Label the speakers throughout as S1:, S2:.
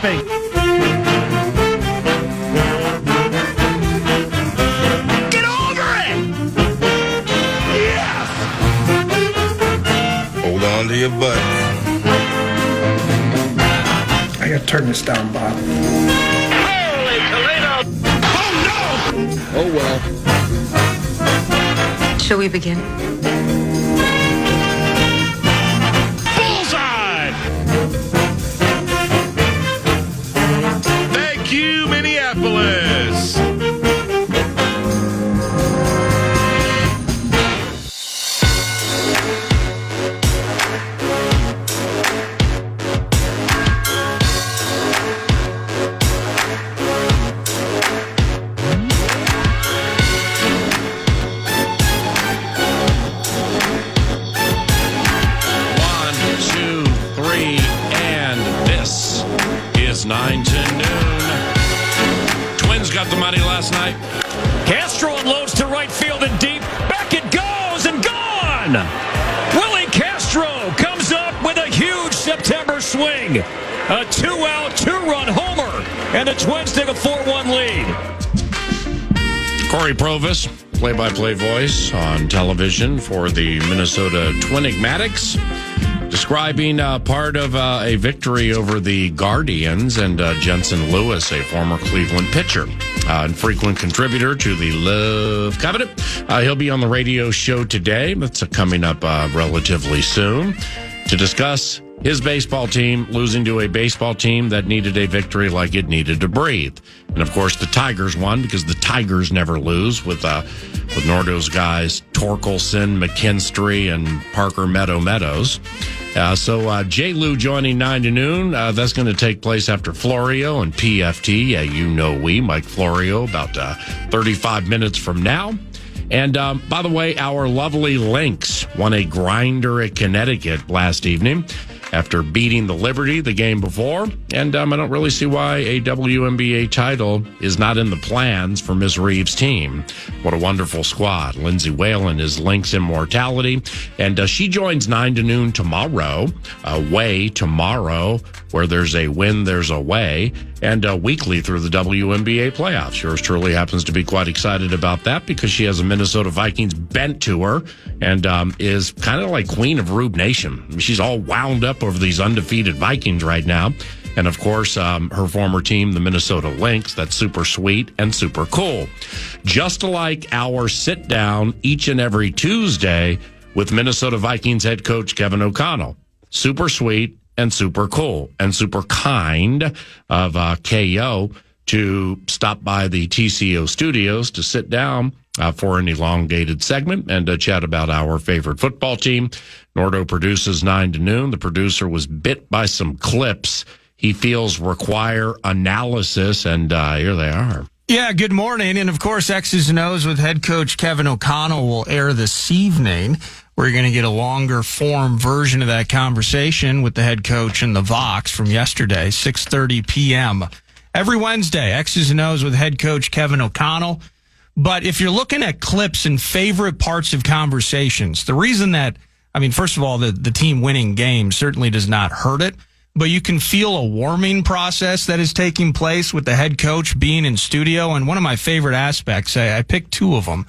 S1: laughing. Get over it! Yes!
S2: Hold on to your butt.
S3: I gotta turn this down, Bob.
S1: Holy Toledo! Oh, no!
S2: Oh, well.
S4: Shall we begin?
S1: Bullseye! Thank you, Minneapolis! And this is 9 to noon. Twins got the money last night.
S5: Castro unloads to right field and deep. Back it goes and gone. Willie Castro comes up with a huge September swing. A 2-out, 2-run homer. And the Twins take a 4-1 lead.
S6: Corey Provis, play-by-play voice on television for the Minnesota Twinigmatics, describing part of a victory over the Guardians and Jensen Lewis, a former Cleveland pitcher and frequent contributor to the Love Cabinet. He'll be on the radio show today. That's coming up relatively soon to discuss his baseball team losing to a baseball team that needed a victory like it needed to breathe. And, of course, the Tigers won because the Tigers never lose with Nordo's guys Torkelson, McKinstry, and Parker Meadows. So J. Lou joining 9 to noon. That's going to take place after Florio and PFT. Mike Florio, about 35 minutes from now. And by the way, our lovely Lynx won a grinder at Connecticut last evening after beating the Liberty the game before. And I don't really see why a WNBA title is not in the plans for Miss Reeves' team. What a wonderful squad. Lindsay Whalen is Lynx Immortality. And she joins 9 to noon tomorrow, tomorrow, where there's a win, there's a way, and weekly through the WNBA playoffs. Yours truly happens to be quite excited about that because she has a Minnesota Vikings bent to her and is kind of like Queen of Rube Nation. I mean, she's all wound up over these undefeated Vikings right now. And, of course, her former team, the Minnesota Lynx, that's super sweet and super cool. Just like our sit-down each and every Tuesday with Minnesota Vikings head coach Kevin O'Connell. Super sweet and super cool and super kind of KO to stop by the TCO studios to sit down for an elongated segment and chat about our favorite football team. Nordo produces 9 to noon. The producer was bit by some clips he feels require analysis, and here they are.
S7: Yeah, good morning. And, of course, X's and O's with head coach Kevin O'Connell will air this evening. We're going to get a longer form version of that conversation with the head coach and the Vox from yesterday, 6:30 p.m. Every Wednesday, X's and O's with head coach Kevin O'Connell. But if you're looking at clips and favorite parts of conversations, the reason that, first of all, the team winning games certainly does not hurt it, but you can feel a warming process that is taking place with the head coach being in studio. And one of my favorite aspects, I picked two of them,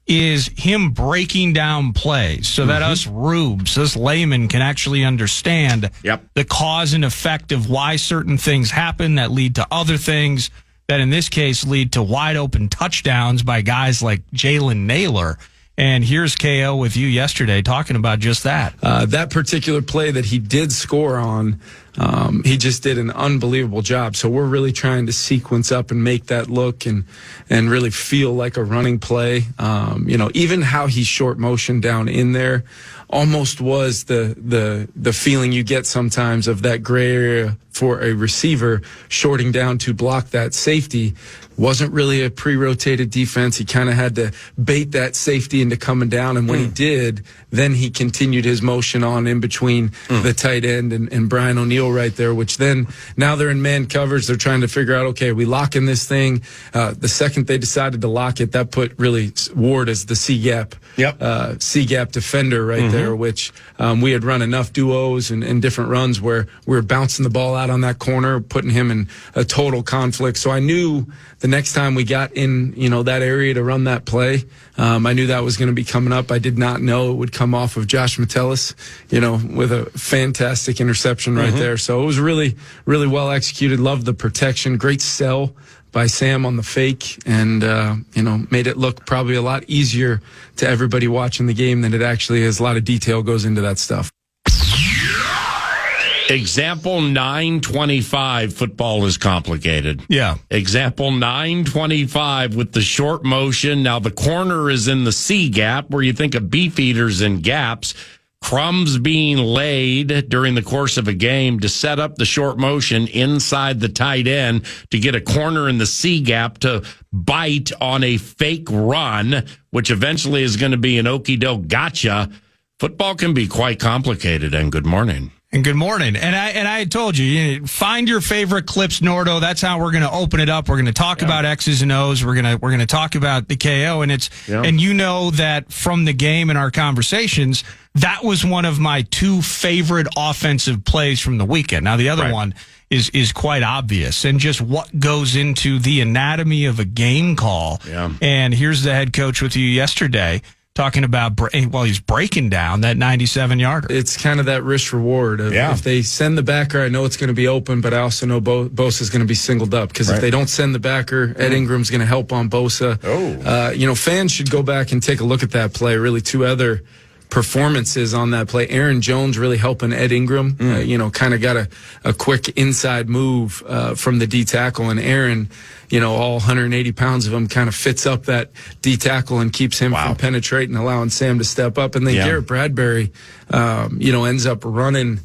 S7: is him breaking down plays so that us rubes, us laymen, can actually understand the cause and effect of why certain things happen that lead to other things that in this case lead to wide open touchdowns by guys like Jalen Naylor. And here's KO with you yesterday talking about just that.
S8: That particular play that he did score on, he just did an unbelievable job. So we're really trying to sequence up and make that look and really feel like a running play. Even how he short motioned down in there almost was the feeling you get sometimes of that gray area for a receiver shorting down to block that safety. Wasn't really a pre-rotated defense. He kind of had to bait that safety into coming down, and when he did, then he continued his motion on in between the tight end and Brian O'Neill. deal right there, which then now they're in man coverage. They're trying to figure out, okay, are we locking this thing? The second they decided to lock it, that put really Ward as the C-gap defender right there, which we had run enough duos and different runs where we were bouncing the ball out on that corner, putting him in a total conflict. So I knew the next time we got in, that area to run that play, I knew that was going to be coming up. I did not know it would come off of Josh Metellus, with a fantastic interception right there. So it was really, really well executed. Loved the protection. Great sell by Sam on the fake, and made it look probably a lot easier to everybody watching the game than it actually is. A lot of detail goes into that stuff.
S6: Example 925, football is complicated.
S7: Yeah.
S6: Example 925 with the short motion. Now the corner is in the C gap where you think of beef eaters in gaps. Crumbs being laid during the course of a game to set up the short motion inside the tight end to get a corner in the C gap to bite on a fake run, which eventually is going to be an okie-doke gotcha. Football can be quite complicated, and good morning.
S7: And good morning. And I had told you, find your favorite clips, Nordo. That's how we're going to open it up. We're going to talk about X's and O's. We're going to talk about the KO. And and you know that from the game and our conversations, that was one of my two favorite offensive plays from the weekend. Now the other one is quite obvious, and just what goes into the anatomy of a game call.
S6: Yeah.
S7: And here's the head coach with you yesterday, talking about, he's breaking down that 97-yarder.
S8: It's kind of that risk reward of if they send the backer, I know it's going to be open, but I also know Bosa's going to be singled up, because if they don't send the backer, Ed Ingram's going to help on Bosa. Fans should go back and take a look at that play. Really, two other performances on that play. Aaron Jones really helping Ed Ingram, kind of got a quick inside move from the D tackle, and Aaron, all 180 pounds of him kind of fits up that D tackle and keeps him from penetrating, allowing Sam to step up. And then Garrett Bradbury, ends up running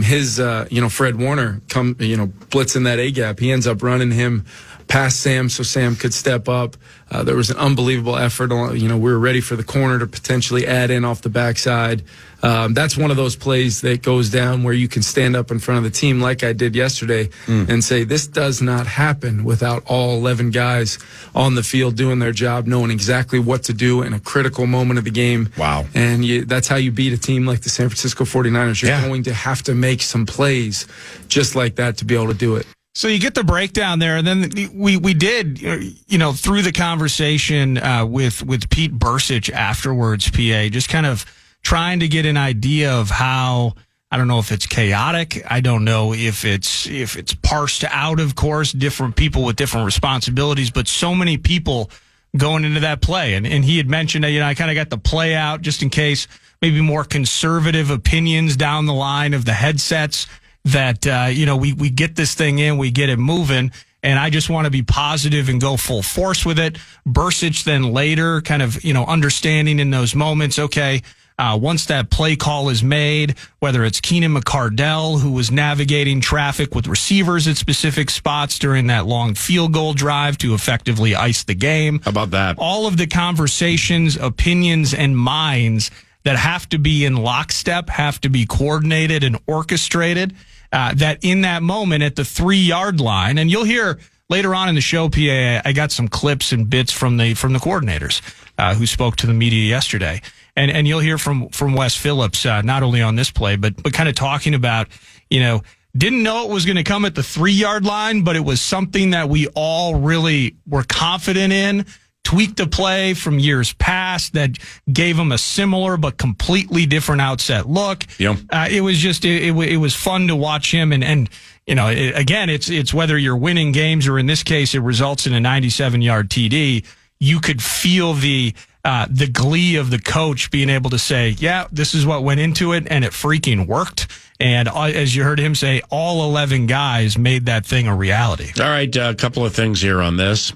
S8: his, Fred Warner blitzing that A gap. He ends up running him past Sam so Sam could step up. There was an unbelievable effort. We were ready for the corner to potentially add in off the backside. That's one of those plays that goes down where you can stand up in front of the team like I did yesterday and say, this does not happen without all 11 guys on the field doing their job, knowing exactly what to do in a critical moment of the game.
S6: Wow.
S8: And that's how you beat a team like the San Francisco 49ers. You're going to have to make some plays just like that to be able to do it.
S7: So you get the breakdown there, and then we did, through the conversation with Pete Bursich afterwards, PA, just kind of trying to get an idea of how, I don't know if it's chaotic, I don't know if it's parsed out, of course, different people with different responsibilities, but so many people going into that play. And he had mentioned that, I kind of got the play out just in case maybe more conservative opinions down the line of the headsets, that, we get this thing in, we get it moving, and I just want to be positive and go full force with it. Bursich then later kind of, understanding in those moments, okay, once that play call is made, whether it's Keenan McCardell, who was navigating traffic with receivers at specific spots during that long field goal drive to effectively ice the game.
S6: How about that?
S7: All of the conversations, opinions, and minds that have to be in lockstep, have to be coordinated and orchestrated, that in that moment at the 3-yard line, and you'll hear later on in the show, PA, I got some clips and bits from the coordinators who spoke to the media yesterday. And you'll hear from Wes Phillips, not only on this play, but kind of talking about, didn't know it was going to come at the 3-yard line, but it was something that we all really were confident in. Tweaked the play from years past that gave him a similar but completely different outset look.
S6: Yep.
S7: It was just it was fun to watch him, and again, it's whether you're winning games or in this case it results in a 97-yard TD. You could feel the glee of the coach being able to say, yeah, this is what went into it, and it freaking worked. And as you heard him say, all 11 guys made that thing a reality.
S6: All right, a couple of things here on this.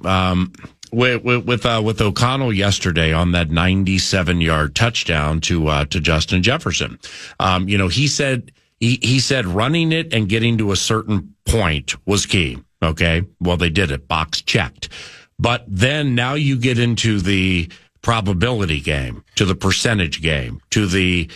S6: With O'Connell yesterday on that 97-yard touchdown to Justin Jefferson, he said running it and getting to a certain point was key. Okay, well they did it, box checked, but then now you get into the probability game, to the percentage game, to the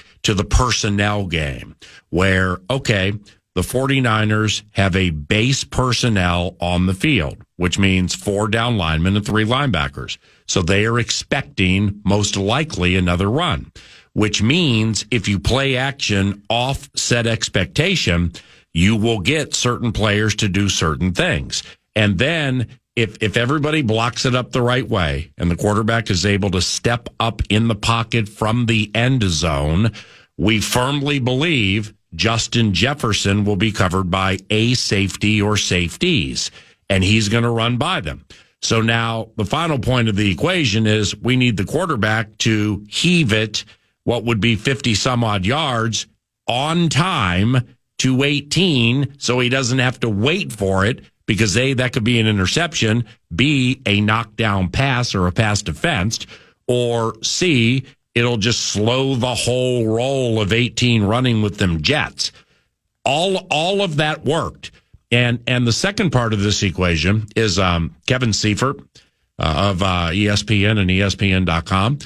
S6: personnel game, where okay, the 49ers have a base personnel on the field, which means 4 down linemen and 3 linebackers. So they are expecting most likely another run, which means if you play action off set expectation, you will get certain players to do certain things. And then if everybody blocks it up the right way and the quarterback is able to step up in the pocket from the end zone, we firmly believe Justin Jefferson will be covered by a safety or safeties, and he's going to run by them. So now the final point of the equation is we need the quarterback to heave it, what would be 50 some odd yards on time to 18, so he doesn't have to wait for it, because A, that could be an interception, B, a knockdown pass or a pass defensed, or C, it'll just slow the whole roll of 18 running with them Jets. All of that worked. And the second part of this equation is Kevin Seifert of ESPN and ESPN.com.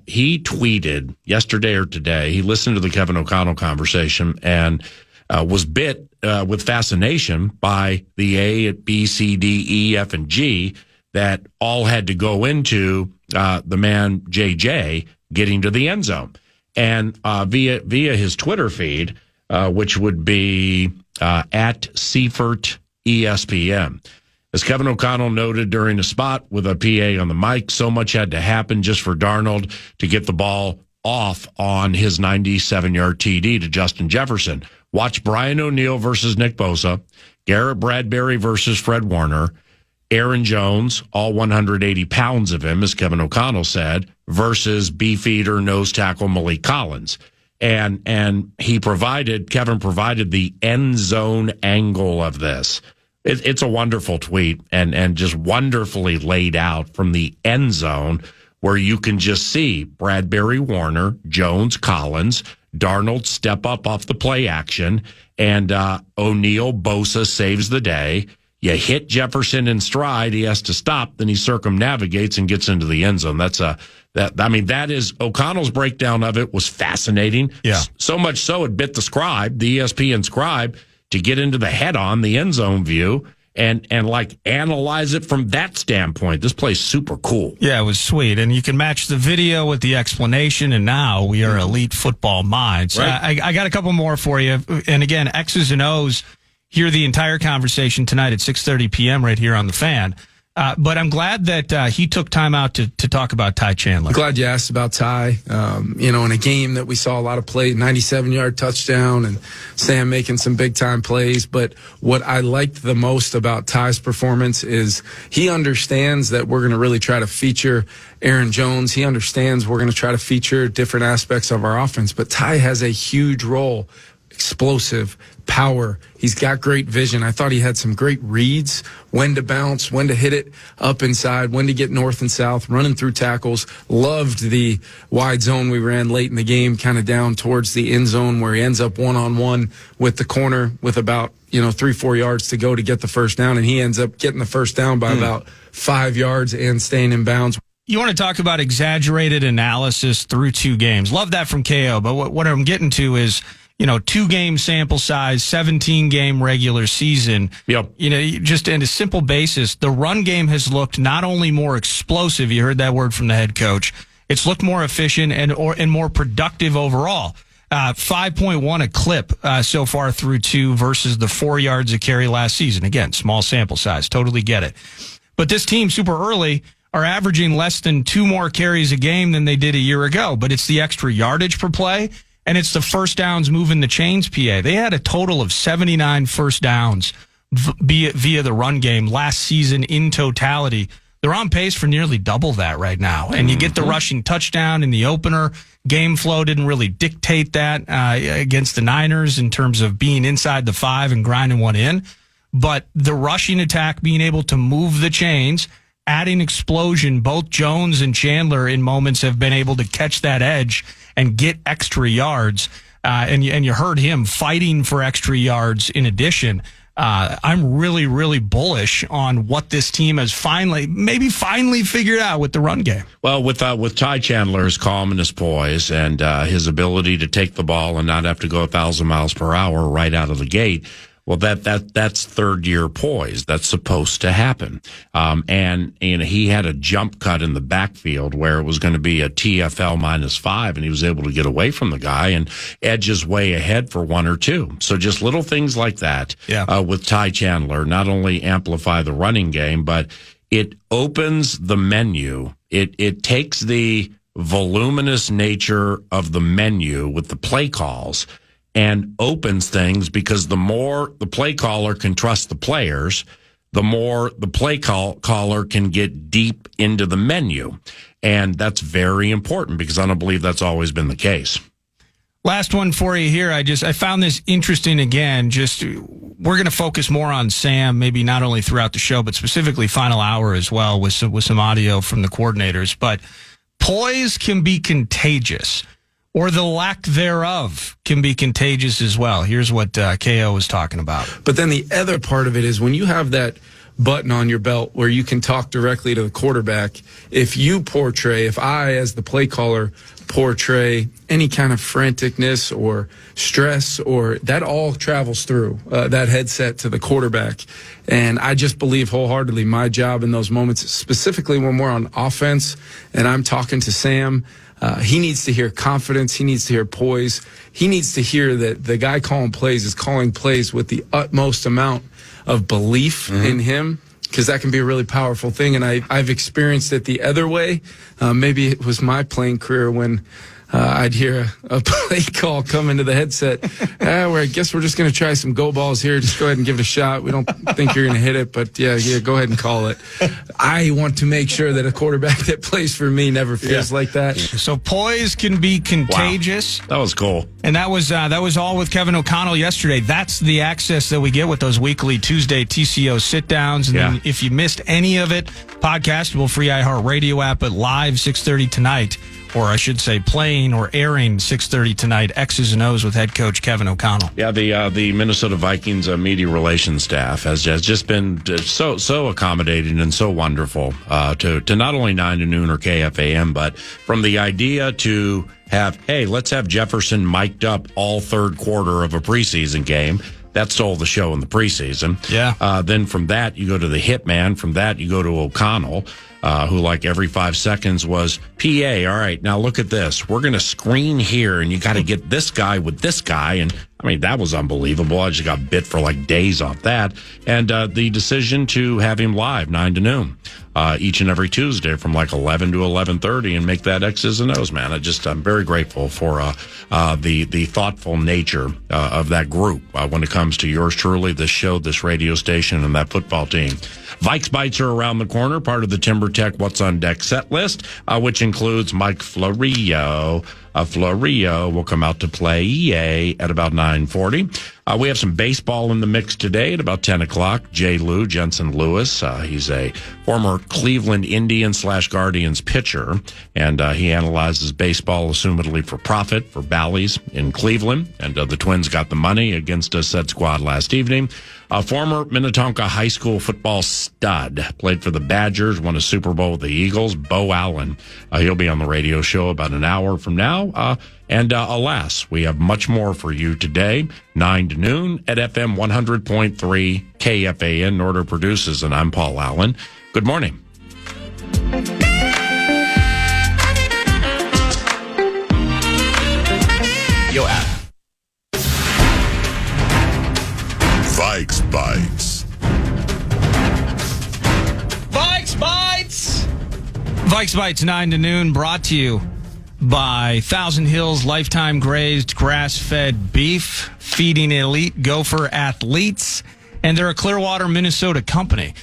S6: He tweeted yesterday or today, he listened to the Kevin O'Connell conversation and was bit with fascination by the A, B, C, D, E, F, and G that all had to go into the man JJ getting to the end zone. And via his Twitter feed, which would be at Seifert ESPN. As Kevin O'Connell noted during a spot with a PA on the mic, so much had to happen just for Darnold to get the ball off on his 97-yard TD to Justin Jefferson. Watch Brian O'Neill versus Nick Bosa, Garrett Bradbury versus Fred Warner, Aaron Jones, all 180 pounds of him, as Kevin O'Connell said, versus beefeater nose tackle Malik Collins. And Kevin provided the end zone angle of this. It's a wonderful tweet and just wonderfully laid out from the end zone where you can just see Bradbury, Warner, Jones, Collins, Darnold step up off the play action, and O'Neill, Bosa saves the day. You hit Jefferson in stride, he has to stop, then he circumnavigates and gets into the end zone. That is O'Connell's breakdown of it was fascinating.
S7: Yeah.
S6: So much so it bit the scribe, the ESPN scribe, to get into the head-on, the end zone view, and like analyze it from that standpoint. This play's super cool.
S7: Yeah, it was sweet. And you can match the video with the explanation, and now we are elite football minds.
S6: Right.
S7: I got a couple more for you. And again, X's and O's, hear the entire conversation tonight at 6:30 p.m. right here on The Fan. But I'm glad that he took time out to talk about Ty Chandler.
S8: I'm glad you asked about Ty. In a game that we saw a lot of play, 97-yard touchdown, and Sam making some big-time plays. But what I liked the most about Ty's performance is he understands that we're going to really try to feature Aaron Jones. He understands we're going to try to feature different aspects of our offense. But Ty has a huge role. Explosive, power. He's got great vision. I thought he had some great reads, when to bounce, when to hit it up inside, when to get north and south, running through tackles. Loved the wide zone we ran late in the game, kind of down towards the end zone where he ends up one-on-one with the corner with about 3-4 yards to go to get the first down, and he ends up getting the first down by about 5 yards and staying in bounds.
S7: You want to talk about exaggerated analysis through 2 games. Love that from KO, but what I'm getting to is 2-game sample size, 17-game regular season.
S6: Yep.
S7: Just on a simple basis, the run game has looked not only more explosive, you heard that word from the head coach, it's looked more efficient and more productive overall. 5.1 a clip so far through 2 versus the 4 yards a carry last season. Again, small sample size, totally get it. But this team super early are averaging less than 2 more carries a game than they did a year ago. But it's the extra yardage per play, and it's the first downs moving the chains, PA. They had a total of 79 first downs via the run game last season in totality. They're on pace for nearly double that right now. And you get the rushing touchdown in the opener. Game flow didn't really dictate that against the Niners in terms of being inside the 5 and grinding one in. But the rushing attack, being able to move the chains, adding explosion, both Jones and Chandler in moments have been able to catch that edge and get extra yards. And you heard him fighting for extra yards in addition. I'm really, really bullish on what this team has finally figured out with the run game.
S6: Well, with Ty Chandler's calm and his poise and his ability to take the ball and not have to go 1,000 miles per hour right out of the gate, well, that's third year poise. That's supposed to happen. And he had a jump cut in the backfield where it was going to be a TFL -5, and he was able to get away from the guy and edge his way ahead for 1 or 2. So just little things like that with Ty Chandler not only amplify the running game, but it opens the menu. It takes the voluminous nature of the menu with the play calls and opens things, because the more the play caller can trust the players, the more the play caller can get deep into the menu. And that's very important, because I don't believe that's always been the case.
S7: Last one for you here. I found this interesting again. We're going to focus more on Sam, maybe not only throughout the show, but specifically final hour as well, with some audio from the coordinators. But poise can be contagious, or the lack thereof can be contagious as well. Here's what KO was talking about.
S8: But then the other part of it is when you have that button on your belt where you can talk directly to the quarterback, if I, as the play caller, portray any kind of franticness or stress, or that all travels through that headset to the quarterback. And I just believe wholeheartedly my job in those moments, specifically when we're on offense and I'm talking to Sam, he needs to hear confidence. He needs to hear poise. He needs to hear that the guy calling plays is calling plays with the utmost amount of belief in him, because that can be a really powerful thing. And I've experienced it the other way. Maybe it was my playing career when I'd hear a play call come into the headset. I guess we're just going to try some go balls here. Just go ahead and give it a shot. We don't think you're going to hit it, but yeah, go ahead and call it. I want to make sure that a quarterback that plays for me never feels like that.
S7: So poise can be contagious.
S6: Wow. That was cool.
S7: And that was all with Kevin O'Connell yesterday. That's the access that we get with those weekly Tuesday TCO sit-downs. And then if you missed any of it, podcastable, free iHeartRadio app at live 6:30 tonight. Or I should say playing or airing 6:30 tonight, X's and O's with head coach Kevin O'Connell.
S6: Yeah, the Minnesota Vikings media relations staff has just been so accommodating and so wonderful to not only 9 to noon or KFAN, but from the idea to have, hey, let's have Jefferson mic'd up all third quarter of a preseason game. That stole the show in the preseason.
S7: Yeah.
S6: Then from that, you go to the Hitman. From that, you go to O'Connell, who like every 5 seconds was, PA, all right, now look at this. We're going to screen here, and you got to get this guy with this guy. And, I mean, that was unbelievable. I just got bit for like days off that. And the decision to have him live 9 to noon each and every Tuesday from like 11 to 11:30 and make that X's and O's, man. I'm very grateful for the thoughtful nature of that group when it comes to yours truly, this show, this radio station, and that football team. Vikes Bites are around the corner, part of the Timber Tech What's on Deck set list, which includes Mike Florio. Florio will come out to play EA at about 9:40. We have some baseball in the mix today at about 10 o'clock. J. Lou, Jensen Lewis, he's a former Cleveland Indians / Guardians pitcher, and he analyzes baseball, assumedly for profit, for Bally's in Cleveland. And the Twins got the money against a said squad last evening. A former Minnetonka high school football stud, played for the Badgers, won a Super Bowl with the Eagles, Bo Allen. He'll be on the radio show about an hour from now. And alas, we have much more for you today, 9 to noon at FM 100.3 KFAN. Norder produces, and I'm Paul Allen. Good morning.
S4: Yo, app.
S2: Vikes Bites.
S7: Vikes Bites! Vikes Bites 9 to noon, brought to you by Thousand Hills Lifetime Grazed Grass-Fed Beef, feeding elite gopher athletes, and they're a Clearwater, Minnesota company.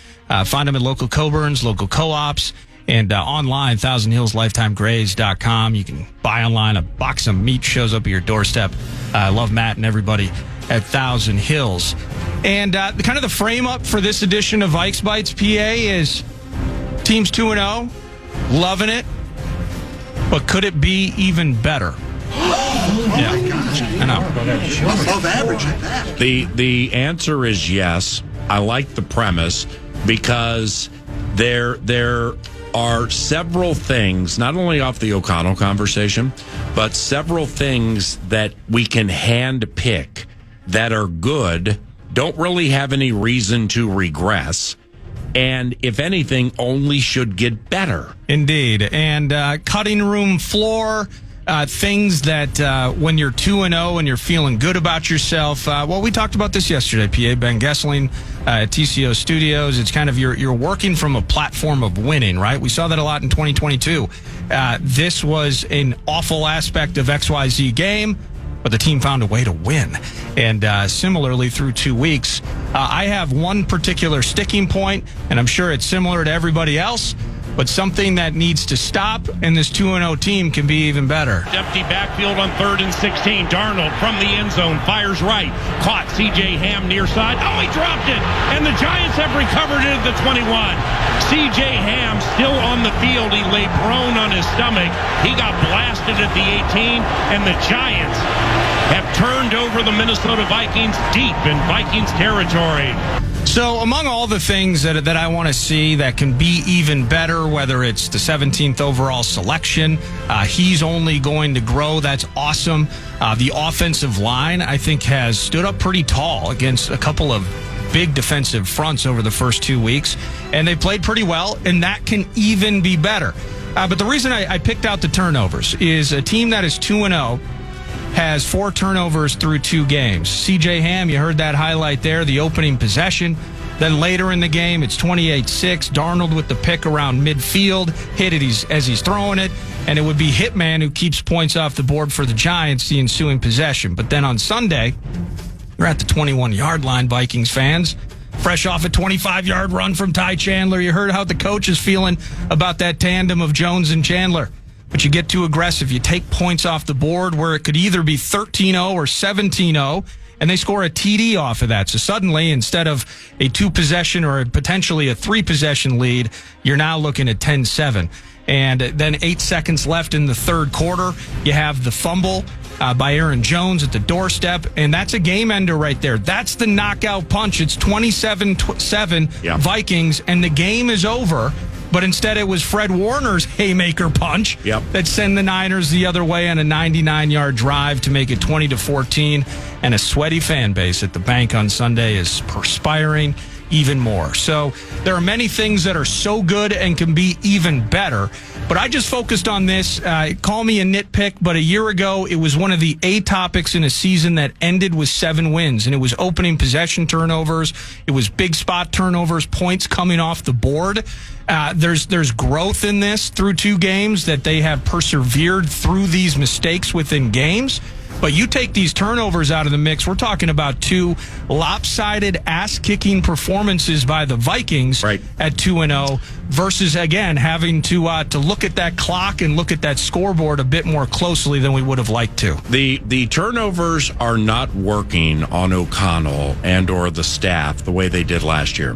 S7: Find them at local Coburns, local co-ops, and online, thousandhillslifetimegrazed.com. You can buy online. A box of meat shows up at your doorstep. I love Matt and everybody at Thousand Hills. And kind of the frame up for this edition of Vikes Bites PA is teams 2-0, loving it, but could it be even better?
S3: my gosh.
S7: I know.
S3: Above average at that.
S6: The answer is yes. I like the premise because there are several things, not only off the O'Connell conversation, but several things that we can hand pick that are good, don't really have any reason to regress, and if anything, only should get better.
S7: Indeed. And cutting room floor, things that when you're 2-0 and you're feeling good about yourself. Well, we talked about this yesterday, PA. Ben Gessling at TCO Studios. It's kind of you're working from a platform of winning, right? We saw that a lot in 2022. This was an awful aspect of XYZ game, but the team found a way to win. And similarly, through 2 weeks, I have one particular sticking point, and I'm sure it's similar to everybody else, but something that needs to stop, and this 2-0 team can be even better.
S5: Empty backfield on 3rd and 16. Darnold from the end zone fires right. Caught C.J. Ham near side. Oh, he dropped it. And the Giants have recovered it at the 21. C.J. Ham still on the field. He lay prone on his stomach. He got blasted at the 18. And the Giants have turned over the Minnesota Vikings deep in Vikings territory.
S7: So among all the things that I want to see that can be even better, whether it's the 17th overall selection, he's only going to grow. That's awesome. The offensive line, I think, has stood up pretty tall against a couple of big defensive fronts over the first 2 weeks, and they played pretty well, and that can even be better. But the reason I picked out the turnovers is a team that is 2-0 has 4 turnovers through 2 games. C.J. Ham, you heard that highlight there, the opening possession. Then later in the game, it's 28-6. Darnold with the pick around midfield, hit it as he's throwing it, and it would be Hitman who keeps points off the board for the Giants the ensuing possession. But then on Sunday, we're at the 21-yard line, Vikings fans. Fresh off a 25-yard run from Ty Chandler. You heard how the coach is feeling about that tandem of Jones and Chandler. But you get too aggressive. You take points off the board where it could either be 13-0 or 17-0, and they score a TD off of that. So suddenly, instead of a 2-possession or potentially a 3-possession lead, you're now looking at 10-7. And then 8 seconds left in the third quarter. You have the fumble by Aaron Jones at the doorstep, and that's a game ender right there. That's the knockout punch. It's 27-7 Vikings, and the game is over. But instead, it was Fred Warner's haymaker punch that sent the Niners the other way on a 99-yard drive to make it 20-14. And a sweaty fan base at the bank on Sunday is perspiring even more. So there are many things that are so good and can be even better. But I just focused on this. Call me a nitpick, but a year ago, it was one of the A topics in a season that ended with 7 wins. And it was opening possession turnovers. It was big spot turnovers, points coming off the board. There's growth in this through 2 games that they have persevered through these mistakes within games. But you take these turnovers out of the mix, we're talking about 2 lopsided, ass-kicking performances by the Vikings at 2-0 versus, again, having to look at that clock and look at that scoreboard a bit more closely than we would have liked to.
S6: The turnovers are not working on O'Connell and or the staff the way they did last year,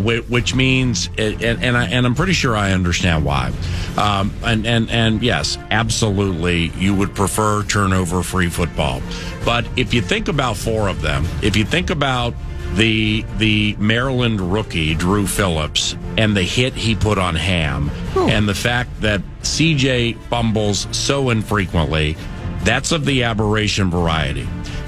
S6: which means, and I'm pretty sure I understand why. And yes, absolutely, you would prefer turnover-free football. But if you think about 4 of them, if you think about the Maryland rookie, Drew Phillips, and the hit he put on Ham, and the fact that CJ fumbles so infrequently, that's of the aberration variety.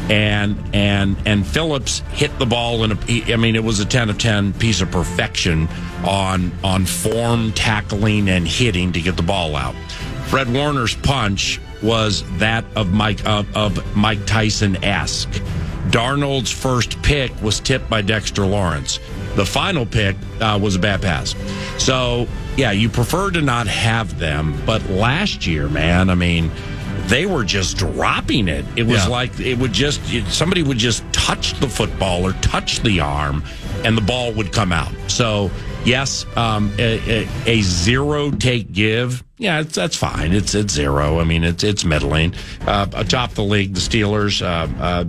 S6: And Phillips hit the ball it was a 10 of 10 piece of perfection on form, tackling, and hitting to get the ball out. Fred Warner's punch was that of Mike Tyson-esque. Darnold's first pick was tipped by Dexter Lawrence. The final pick was a bad pass. So, yeah, you prefer to not have them. But last year, man, they were just dropping it. It was like somebody would just touch the football or touch the arm, and the ball would come out. So, yes, a zero-take give. Yeah, that's fine. It's 0. It's middling. Atop the league, the Steelers,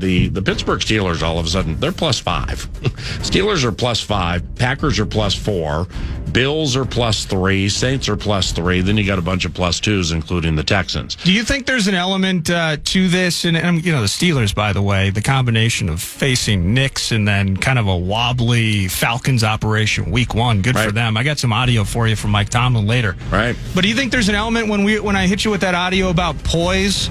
S6: the Pittsburgh Steelers, all of a sudden, they're +5. Steelers are +5. Packers are +4. Bills are +3, Saints are +3. Then you got a bunch of +2s, including the Texans.
S7: Do you think there's an element to this? And the Steelers, by the way, the combination of facing Knicks and then kind of a wobbly Falcons operation week 1, good for them. I got some audio for you from Mike Tomlin later.
S6: Right.
S7: But do you think there's an element when I hit you with that audio about poise,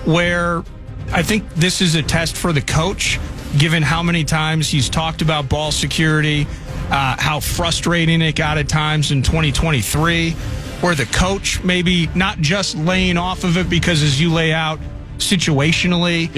S7: where I think this is a test for the coach, given how many times he's talked about ball security, how frustrating it got at times in 2023, where the coach maybe not just laying off of it because, as you lay out, situationally,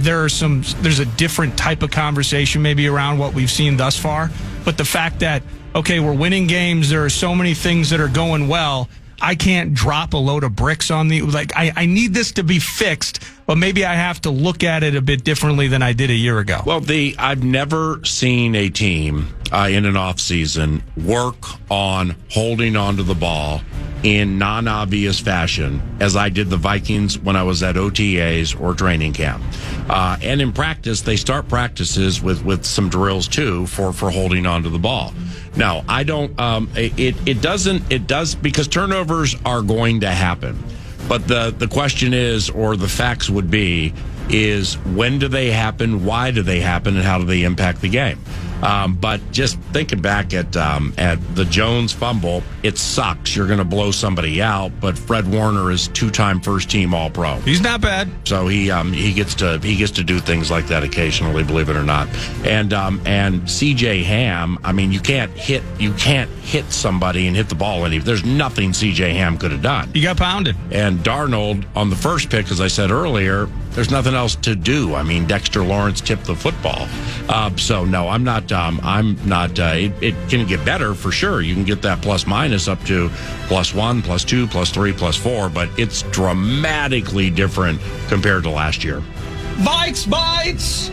S7: there's a different type of conversation maybe around what we've seen thus far. But the fact that, okay, we're winning games, there are so many things that are going well, I can't drop a load of bricks on I need this to be fixed, but maybe I have to look at it a bit differently than I did a year ago.
S6: Well, I've never seen a team in an offseason work on holding onto the ball in non-obvious fashion as I did the Vikings when I was at OTAs or training camp. And in practice, they start practices with some drills too for holding onto the ball. Now, I don't, it does, because turnovers are going to happen. But the question is, or the facts would be, is when do they happen, why do they happen, and how do they impact the game? But just thinking back at the Jones fumble, it sucks. You're going to blow somebody out, but Fred Warner is 2-time first-team All-Pro.
S7: He's not bad.
S6: So he gets to do things like that occasionally, believe it or not. And C.J. Ham, I mean, you can't hit somebody and hit the ball there's nothing C.J. Ham could have done.
S7: He got pounded.
S6: And Darnold on the first pick, as I said earlier, there's nothing else to do. I mean, Dexter Lawrence tipped the football. So no, I'm not. It can get better for sure. You can get that plus minus up to +1, +2, +3, +4, but it's dramatically different compared to last year.
S7: Vikes Bites!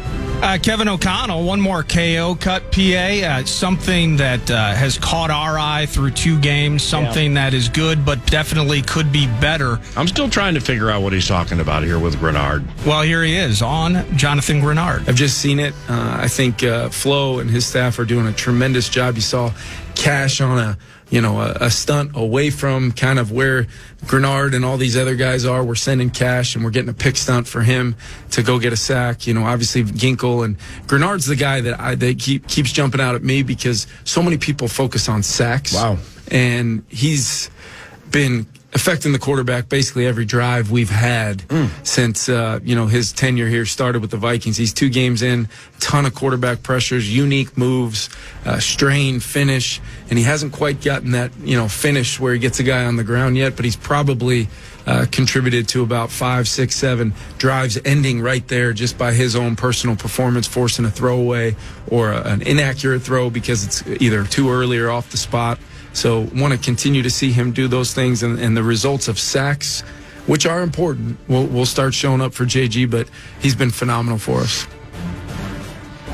S7: Kevin O'Connell, one more KO cut, PA. Something that has caught our eye through 2 games. Something that is good, but definitely could be better.
S6: I'm still trying to figure out what he's talking about here with Grenard.
S7: Well, here he is on Jonathan Grenard.
S8: I've just seen it. I think Flo and his staff are doing a tremendous job. You saw Cash on a stunt away from kind of where Grenard and all these other guys are. We're sending Cash, and we're getting a pick stunt for him to go get a sack. Obviously Ginkle, and Grenard's the guy that keeps jumping out at me because so many people focus on sacks.
S6: Wow.
S8: And he's been affecting the quarterback basically every drive we've had since his tenure here started with the Vikings. He's 2 games in, ton of quarterback pressures, unique moves, strain, finish, and he hasn't quite gotten that finish where he gets a guy on the ground yet, but he's probably contributed to about 5, 6, 7 drives ending right there just by his own personal performance, forcing a throwaway or an inaccurate throw because it's either too early or off the spot. So want to continue to see him do those things, and the results of sacks, which are important, will start showing up for JG, but he's been phenomenal for us.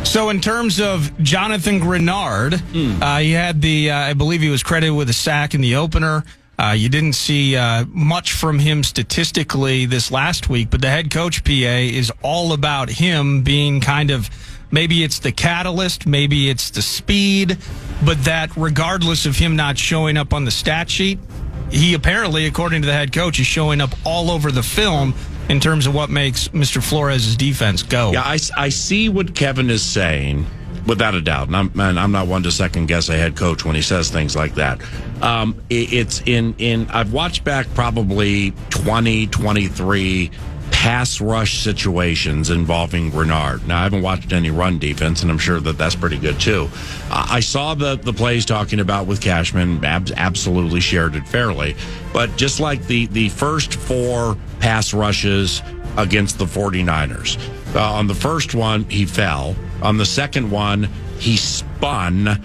S7: So in terms of Jonathan Grenard, he had I believe he was credited with a sack in the opener. You didn't see much from him statistically this last week, but the head coach, PA, is all about him being kind of, maybe it's the catalyst, maybe it's the speed, but that regardless of him not showing up on the stat sheet, he apparently, according to the head coach, is showing up all over the film in terms of what makes Mr. Flores' defense go.
S6: Yeah, I see what Kevin is saying, without a doubt. And I'm not one to second guess a head coach when he says things like that. It's in I've watched back probably 20, 23 pass rush situations involving Grenard. Now, I haven't watched any run defense, and I'm sure that's pretty good, too. I saw the plays talking about with Cashman, absolutely shared it fairly. But just like the first 4 pass rushes against the 49ers, on the first one, he fell. On the second one, he spun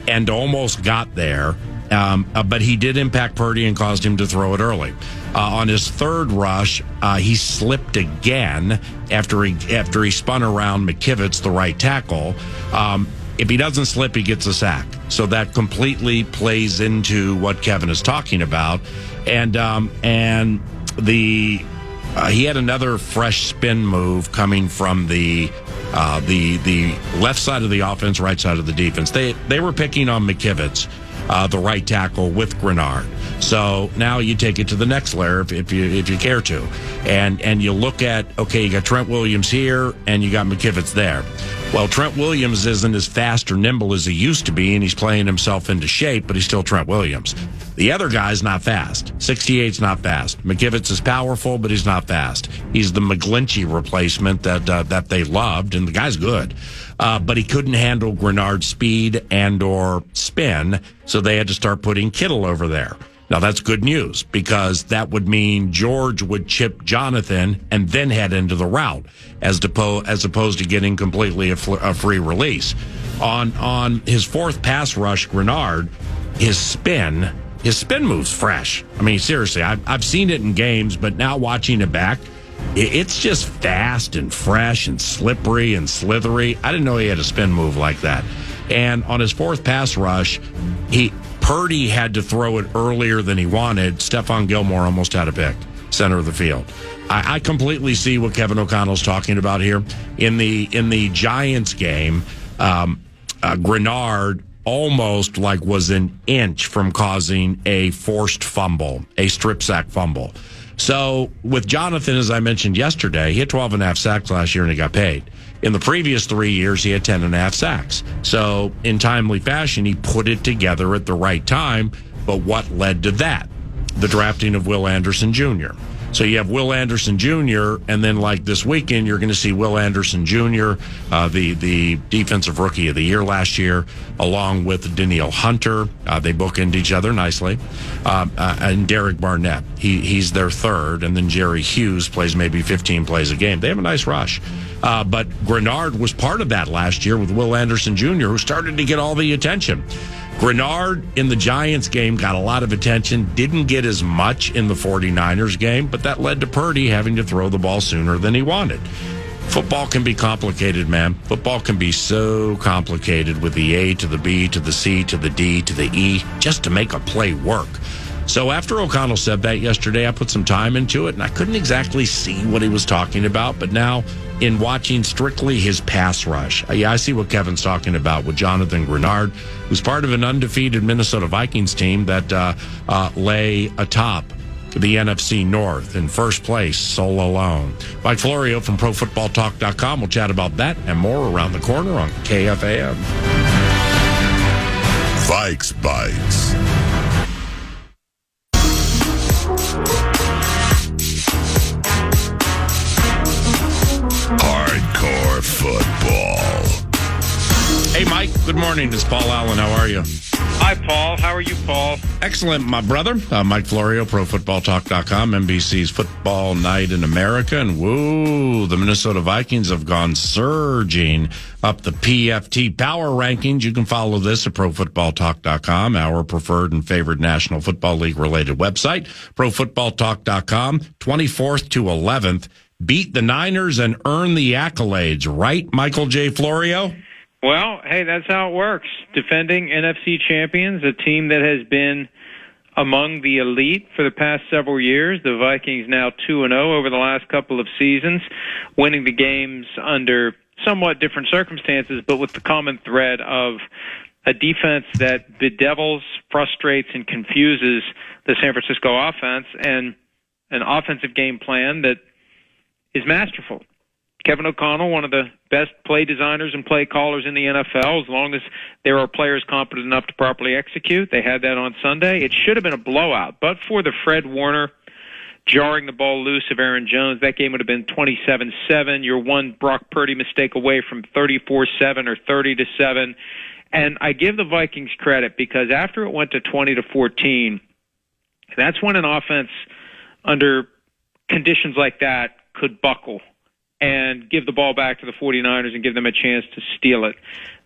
S6: and almost got there. But he did impact Purdy and caused him to throw it early. On his third rush, he slipped again after he spun around McKivitz, the right tackle. If he doesn't slip, he gets a sack. So that completely plays into what Kevin is talking about. And he had another fresh spin move coming from the left side of the offense, right side of the defense. They were picking on McKivitz the right tackle with Grenard. So now you take it to the next layer if you care to, and you look at, okay, you got Trent Williams here and you got McKivitz there. Well, Trent Williams isn't as fast or nimble as he used to be, and he's playing himself into shape, but he's still Trent Williams. The other guy's not fast. 68's not fast. McKivitz is powerful, but he's not fast. He's the McGlinchey replacement that they loved, and the guy's good. But he couldn't handle Grenard's speed and or spin, so they had to start putting Kittle over there. Now, that's good news because that would mean George would chip Jonathan and then head into the route as opposed to getting completely a free release. On his fourth pass rush, Grenard, his spin move's fresh. I mean, seriously, I've seen it in games, but now watching it back, it's just fast and fresh and slippery and slithery. I didn't know he had a spin move like that. And on his fourth pass rush, Purdy had to throw it earlier than he wanted. Stephon Gilmore almost had a pick, center of the field. I completely see what Kevin O'Connell's talking about here. In the Giants game, Grenard almost was an inch from causing a forced fumble, a strip sack fumble. So with Jonathan, as I mentioned yesterday, he had 12.5 sacks last year and he got paid. In the previous 3 years, he had 10.5 sacks. So in timely fashion, he put it together at the right time. But what led to that? The drafting of Will Anderson Jr. So you have Will Anderson Jr., and then this weekend, you're going to see Will Anderson Jr., the defensive rookie of the year last year, along with Danielle Hunter. They bookend each other nicely. And Derek Barnett. He's their third, and then Jerry Hughes plays maybe 15 plays a game. They have a nice rush. But Grenard was part of that last year with Will Anderson Jr., who started to get all the attention. Grenard in the Giants game got a lot of attention, didn't get as much in the 49ers game, but that led to Purdy having to throw the ball sooner than he wanted. Football can be complicated, man. Football can be so complicated with the A to the B to the C to the D to the E just to make a play work. So after O'Connell said that yesterday, I put some time into it, and I couldn't exactly see what he was talking about. But now, in watching strictly his pass rush, I see what Kevin's talking about with Jonathan Grenard, who's part of an undefeated Minnesota Vikings team that lay atop the NFC North in first place, sole alone. Mike Florio from ProFootballTalk.com. We'll chat about that and more around the corner on KFAN.
S2: Vikes Bites. Hardcore football.
S6: Hey, Mike. Good morning. It's Paul Allen. How are you?
S4: Hi, Paul. How are you, Paul?
S6: Excellent, my brother. Mike Florio, ProFootballTalk.com, NBC's Football Night in America. And woo, the Minnesota Vikings have gone surging up the PFT Power Rankings. You can follow this at ProFootballTalk.com, our preferred and favorite National Football League-related website. ProFootballTalk.com, 24th to 11th. Beat the Niners and earn the accolades, right, Michael J. Florio?
S4: Well, hey, that's how it works. Defending NFC champions, a team that has been among the elite for the past several years. The Vikings now 2-0 over the last couple of seasons, winning the games under somewhat different circumstances, but with the common thread of a defense that bedevils, frustrates, and confuses the San Francisco offense, and an offensive game plan that is masterful. Kevin O'Connell, one of the best play designers and play callers in the NFL, as long as there are players competent enough to properly execute. They had that on Sunday. It should have been a blowout, but for the Fred Warner jarring the ball loose of Aaron Jones, that game would have been 27-7. You're one Brock Purdy mistake away from 34-7 or 30-7. And I give the Vikings credit because after it went to 20-14, that's when an offense under conditions like that could buckle and give the ball back to the 49ers and give them a chance to steal it.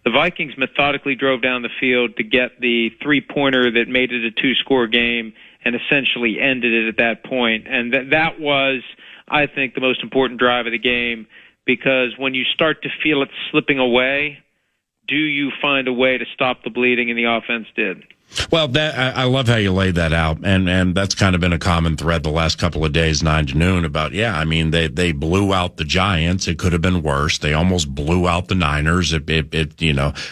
S4: The Vikings methodically drove down the field to get the three-pointer that made it a two-score game and essentially ended it at that point. And that was, I think, the most important drive of the game, because when you start to feel it slipping away, do you find a way to stop the bleeding? And the offense did.
S6: Well, I love how you laid that out, and that's kind of been a common thread the last couple of days, 9 to noon, about, I mean, they blew out the Giants. It could have been worse. They almost blew out the Niners. It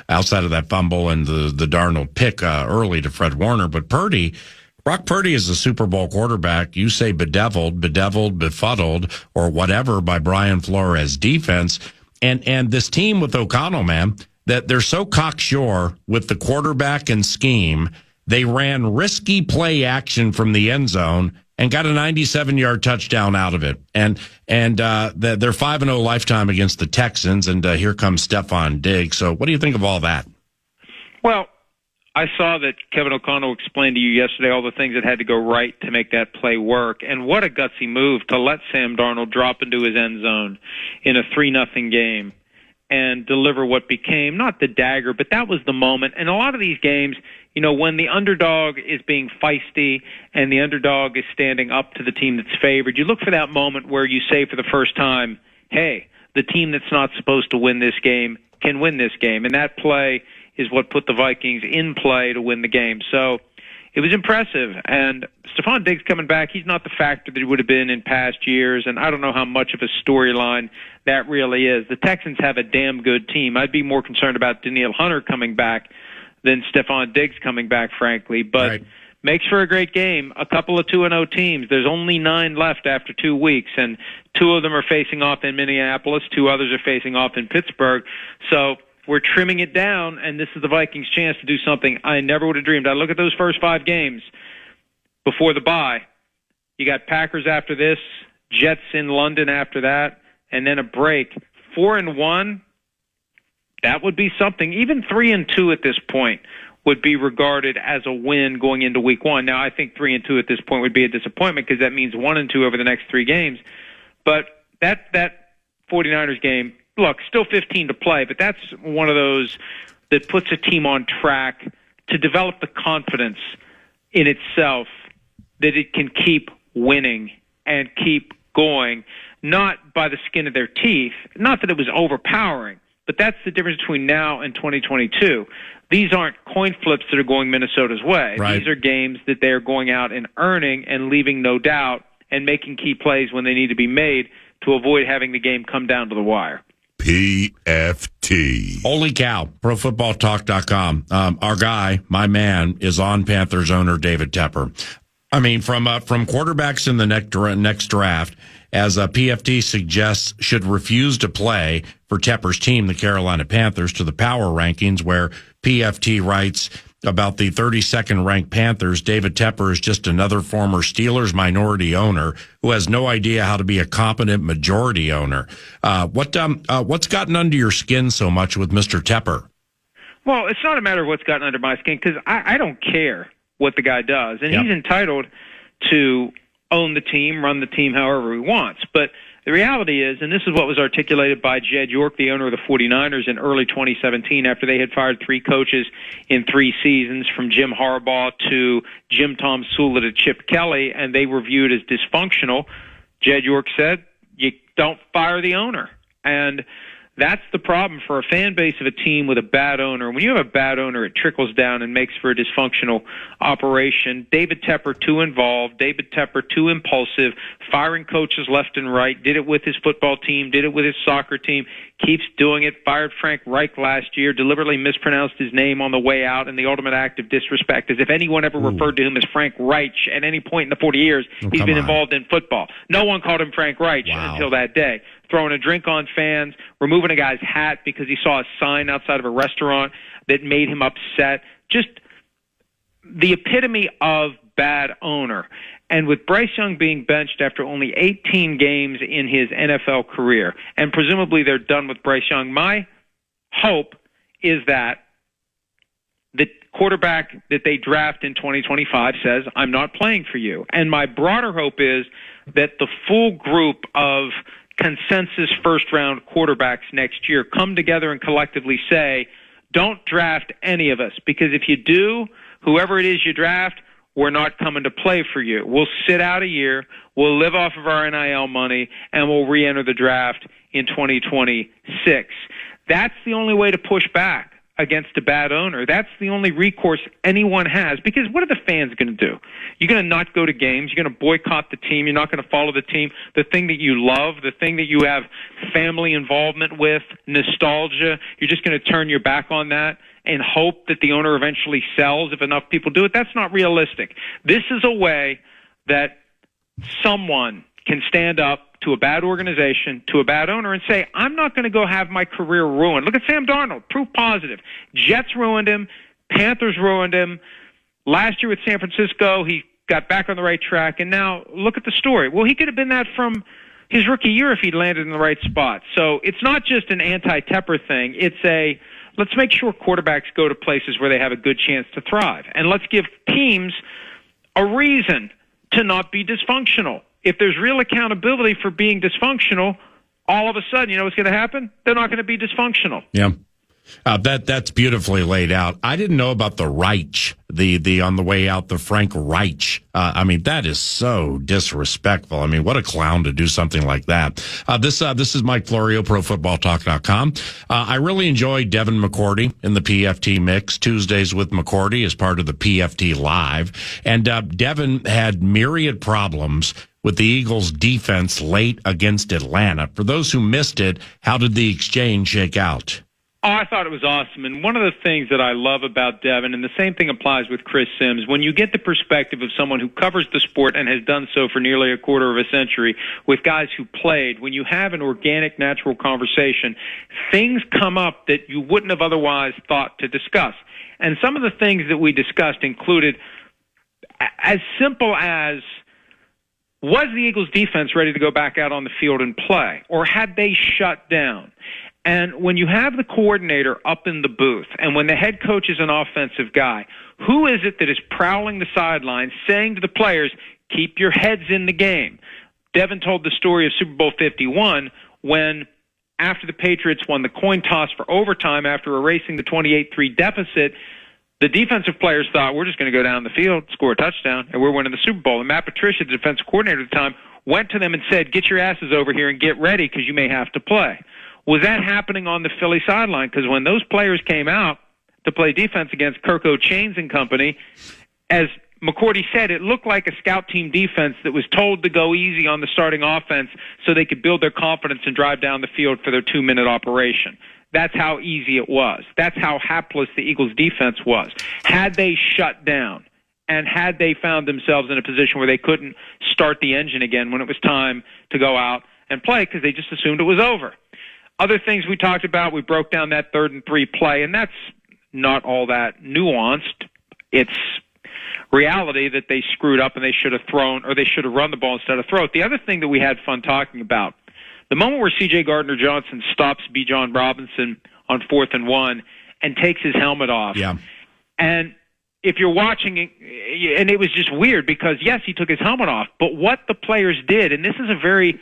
S6: outside of that fumble and the Darnold pick early to Fred Warner. But Brock Purdy is a Super Bowl quarterback. You say bedeviled, befuddled, or whatever by Brian Flores' defense. And this team with O'Connell, man, that they're so cocksure with the quarterback and scheme, they ran risky play action from the end zone and got a 97-yard touchdown out of it. And they're 5-0 lifetime against the Texans, and here comes Stephon Diggs. So what do you think of all that?
S4: Well, I saw that Kevin O'Connell explained to you yesterday all the things that had to go right to make that play work, and what a gutsy move to let Sam Darnold drop into his end zone in a 3-0 game and deliver what became not the dagger, but that was the moment. And a lot of these games, when the underdog is being feisty and the underdog is standing up to the team that's favored, you look for that moment where you say for the first time, hey, the team that's not supposed to win this game can win this game. And that play is what put the Vikings in play to win the game. So it was impressive. And Stephon Diggs coming back, he's not the factor that he would have been in past years, and I don't know how much of a storyline that really is. The Texans have a damn good team. I'd be more concerned about Danielle Hunter coming back than Stephon Diggs coming back, frankly. But
S6: Right.
S4: Makes for a great game. A couple of 2-0 teams. There's only 9 left after 2 weeks, and 2 of them are facing off in Minneapolis. 2 others are facing off in Pittsburgh. So we're trimming it down, and this is the Vikings' chance to do something I never would have dreamed. I look at those first 5 games before the bye. You got Packers after this, Jets in London after that, and then a break. 4-1, that would be something. Even 3-2 at this point would be regarded as a win going into week 1. Now, I think 3-2 at this point would be a disappointment because that means 1-2 over the next 3 games. But that 49ers game, look, still 15 to play, but that's one of those that puts a team on track to develop the confidence in itself that it can keep winning and keep going, not by the skin of their teeth. Not that it was overpowering, but that's the difference between now and 2022. These aren't coin flips that are going Minnesota's way.
S6: Right.
S4: These are games that they're going out and earning and leaving no doubt and making key plays when they need to be made to avoid having the game come down to the wire.
S2: PFT.
S6: Holy cow. ProFootballTalk.com. Our guy, my man, is on Panthers owner David Tepper. I mean, from quarterbacks in the next draft, as PFT suggests, should refuse to play for Tepper's team, the Carolina Panthers, to the power rankings, where PFT writes about the 32nd ranked Panthers. David Tepper is just another former Steelers minority owner who has no idea how to be a competent majority owner. What's gotten under your skin so much with Mr. Tepper?
S4: Well, it's not a matter of what's gotten under my skin because I don't care what the guy does. And
S6: Yep.
S4: he's entitled to own the team, run the team however he wants. But the reality is, and this is what was articulated by Jed York, the owner of the 49ers, in early 2017 after they had fired 3 coaches in 3 seasons, from Jim Harbaugh to Jim Tom Sula to Chip Kelly, and they were viewed as dysfunctional. Jed York said, you don't fire the owner. And that's the problem for a fan base of a team with a bad owner. When you have a bad owner, it trickles down and makes for a dysfunctional operation. David Tepper, too involved. David Tepper, too impulsive, firing coaches left and right. Did it with his football team, did it with his soccer team, keeps doing it. Fired Frank Reich last year, deliberately mispronounced his name on the way out in the ultimate act of disrespect, as if anyone ever referred to him as Frank Reich at any point in the 40 years he's been involved in football. No one called him Frank Reich until that day. Throwing a drink on fans, removing a guy's hat because he saw a sign outside of a restaurant that made him upset. Just the epitome of bad owner. And with Bryce Young being benched after only 18 games in his NFL career, and presumably they're done with Bryce Young, my hope is that the quarterback that they draft in 2025 says, I'm not playing for you. And my broader hope is that the full group of consensus first-round quarterbacks next year come together and collectively say, don't draft any of us, because if you do, whoever it is you draft, we're not coming to play for you. We'll sit out a year, we'll live off of our NIL money, and we'll re-enter the draft in 2026. That's the only way to push back. against a bad owner. That's the only recourse anyone has, because what are the fans going to do? You're going to not go to games. You're going to boycott the team. You're not going to follow the team. The thing that you love, the thing that you have family involvement with, nostalgia, you're just going to turn your back on that and hope that the owner eventually sells if enough people do it. That's not realistic. This is a way that someone can stand up to a bad organization, to a bad owner, and say, I'm not going to go have my career ruined. Look at Sam Darnold, proof positive. Jets ruined him. Panthers ruined him. Last year with San Francisco, he got back on the right track, and now look at the story. Well, he could have been that from his rookie year if he'd landed in the right spot. So it's not just an anti-Tepper thing. It's a, let's make sure quarterbacks go to places where they have a good chance to thrive. And let's give teams a reason to not be dysfunctional. If there's real accountability for being dysfunctional, all of a sudden, you know what's going to happen? They're not going to be dysfunctional.
S6: Yeah. That's beautifully laid out. I didn't know about the Reich, the on the way out, the Frank Reich. I mean, that is so disrespectful. I mean, what a clown to do something like that. This is Mike Florio, ProFootballTalk.com. I really enjoy Devin McCourty in the PFT mix. Tuesdays with McCourty as part of the PFT Live. And Devin had myriad problems with the Eagles' defense late against Atlanta. For those who missed it, how did the exchange shake out?
S4: Oh, I thought it was awesome. And one of the things that I love about Devin, and the same thing applies with Chris Sims, when you get the perspective of someone who covers the sport and has done so for nearly a quarter of a century with guys who played, when you have an organic, natural conversation, things come up that you wouldn't have otherwise thought to discuss. And some of the things that we discussed included as simple as, was the Eagles defense ready to go back out on the field and play, or had they shut down? And when you have the coordinator up in the booth, and when the head coach is an offensive guy, who is it that is prowling the sidelines saying to the players, keep your heads in the game? Devin told the story of Super Bowl 51 when, after the Patriots won the coin toss for overtime after erasing the 28-3 deficit, the defensive players thought, we're just going to go down the field, score a touchdown, and we're winning the Super Bowl. And Matt Patricia, the defensive coordinator at the time, went to them and said, get your asses over here and get ready because you may have to play. Was that happening on the Philly sideline? Because when those players came out to play defense against Kirk O'Chains and company, as McCourty said, it looked like a scout team defense that was told to go easy on the starting offense so they could build their confidence and drive down the field for their 2-minute operation. That's how easy it was. That's how hapless the Eagles' defense was. Had they shut down and had they found themselves in a position where they couldn't start the engine again when it was time to go out and play because they just assumed it was over. Other things we talked about, we broke down that 3rd and 3 play, and that's not all that nuanced. It's reality that they screwed up and they should have thrown, or they should have run the ball instead of throw it. The other thing that we had fun talking about, the moment where C.J. Gardner-Johnson stops B. John Robinson on 4th and 1 and takes his helmet off.
S6: Yeah.
S4: And if you're watching it, and it was just weird because, yes, he took his helmet off, but what the players did, and this is a very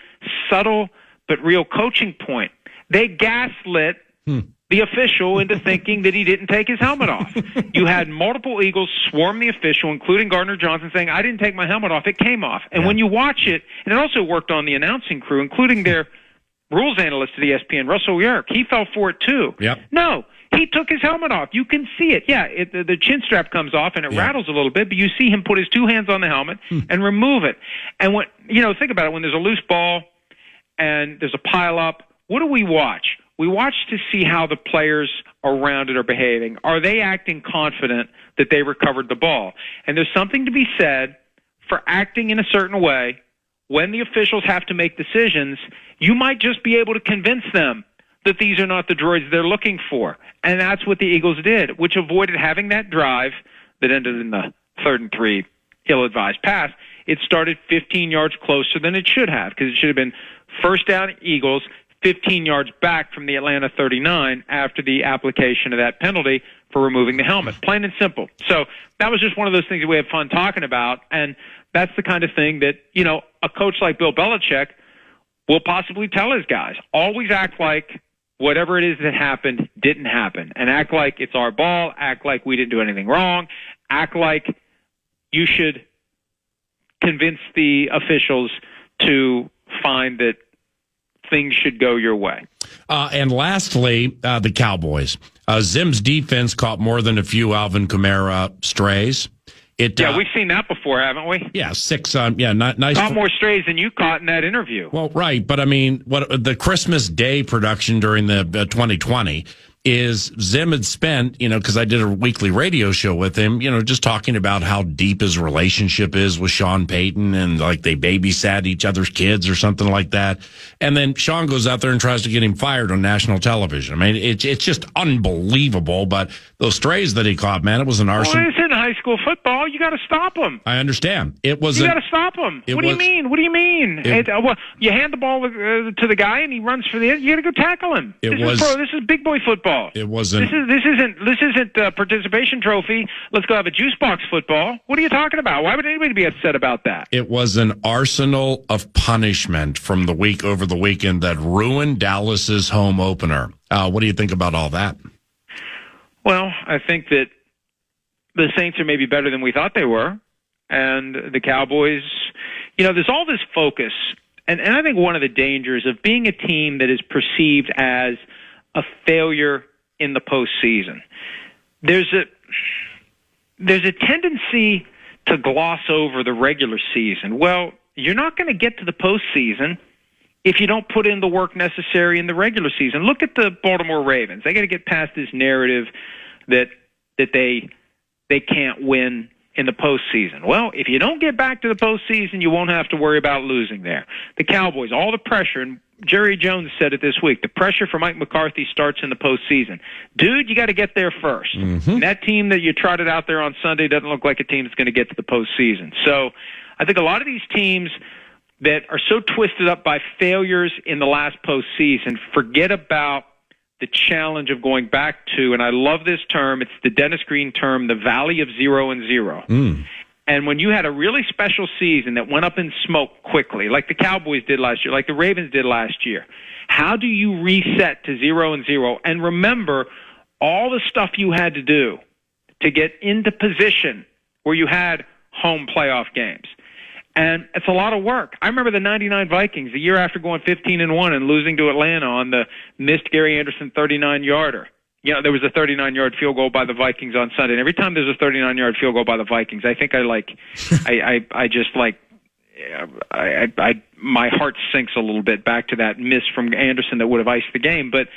S4: subtle but real coaching point, they gaslit the official into thinking that he didn't take his helmet off. You had multiple Eagles swarm the official, including Gardner-Johnson, saying, I didn't take my helmet off. It came off. And when you watch it, and it also worked on the announcing crew, including their rules analyst at ESPN, Russell Yerk, he fell for it too.
S6: Yep.
S4: No, he took his helmet off. You can see it. Yeah, the chin strap comes off and it rattles a little bit, but you see him put his 2 hands on the helmet and remove it. And when, think about it, when there's a loose ball and there's a pile up, what do we watch? We watch to see how the players around it are behaving. Are they acting confident that they recovered the ball? And there's something to be said for acting in a certain way. When the officials have to make decisions, you might just be able to convince them that these are not the droids they're looking for. And that's what the Eagles did, which avoided having that drive that ended in the 3rd and 3 ill-advised pass. It started 15 yards closer than it should have, because it should have been first down Eagles, 15 yards back from the Atlanta 39 after the application of that penalty for removing the helmet. Plain and simple. So that was just one of those things that we had fun talking about, and that's the kind of thing that, a coach like Bill Belichick will possibly tell his guys. Always act like whatever it is that happened didn't happen, and act like it's our ball, act like we didn't do anything wrong, act like you should convince the officials to find that things should go your way.
S6: And lastly, the Cowboys. Zim's defense caught more than a few Alvin Kamara strays.
S4: We've seen that before, haven't we?
S6: Yeah, 6. Nice.
S4: Caught more strays than you caught in that interview.
S6: Well, right, but I mean, what the Christmas Day production during the 2020 is Zim had spent, because I did a weekly radio show with him, just talking about how deep his relationship is with Sean Payton and like they babysat each other's kids or something like that. And then Sean goes out there and tries to get him fired on national television. I mean, it's just unbelievable. But those strays that he caught, man, it was an arson.
S4: Well, it's in high school football. You got to stop them.
S6: I understand. You
S4: got to stop him. What do you mean? What do you mean? You hand the ball to the guy and he runs for the end. You got to go tackle him. This is big boy football.
S6: It wasn't.
S4: This isn't a participation trophy. Let's go have a juice box football. What are you talking about? Why would anybody be upset about that?
S6: It was an arsenal of punishment from the week over the weekend that ruined Dallas's home opener. What do you think about all that?
S4: Well, I think that the Saints are maybe better than we thought they were, and the Cowboys. There's all this focus, and I think one of the dangers of being a team that is perceived as a failure in the postseason. There's a tendency to gloss over the regular season. Well, you're not going to get to the postseason if you don't put in the work necessary in the regular season. Look at the Baltimore Ravens. They got to get past this narrative that they can't win in the postseason. Well, if you don't get back to the postseason, you won't have to worry about losing there. The Cowboys, all the pressure, and Jerry Jones said it this week, the pressure for Mike McCarthy starts in the postseason. Dude, you got to get there first. Mm-hmm. And that team that you trotted out there on Sunday doesn't look like a team that's going to get to the postseason. So I think a lot of these teams that are so twisted up by failures in the last postseason forget about the challenge of going back to, and I love this term, it's the Dennis Green term, the valley of 0 and 0. Mm. And when you had a really special season that went up in smoke quickly, like the Cowboys did last year, like the Ravens did last year, how do you reset to 0 and 0? And remember all the stuff you had to do to get into position where you had home playoff games. And it's a lot of work. I remember the 99 Vikings, the year after going 15-1 and losing to Atlanta on the missed Gary Anderson 39-yarder. There was a 39-yard field goal by the Vikings on Sunday. And every time there's a 39-yard field goal by the Vikings, I think my heart sinks a little bit back to that miss from Anderson that would have iced the game. But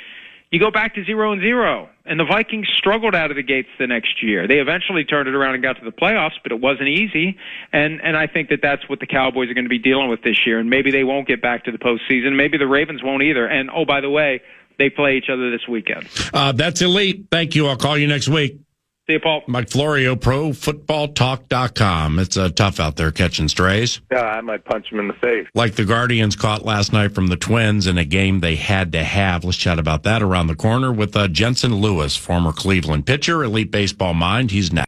S4: you go back to 0 and 0, and the Vikings struggled out of the gates the next year. They eventually turned it around and got to the playoffs, but it wasn't easy. And I think that that's what the Cowboys are going to be dealing with this year. And maybe they won't get back to the postseason. Maybe the Ravens won't either. And, oh, by the way, they play each other this weekend.
S6: That's elite. Thank you. I'll call you next week.
S4: See you, Paul.
S6: Mike Florio, ProFootballTalk.com. It's tough out there catching strays.
S9: Yeah, I might punch him in the face.
S6: Like the Guardians caught last night from the Twins in a game they had to have. Let's chat about that around the corner with Jensen Lewis, former Cleveland pitcher, elite baseball mind. He's next.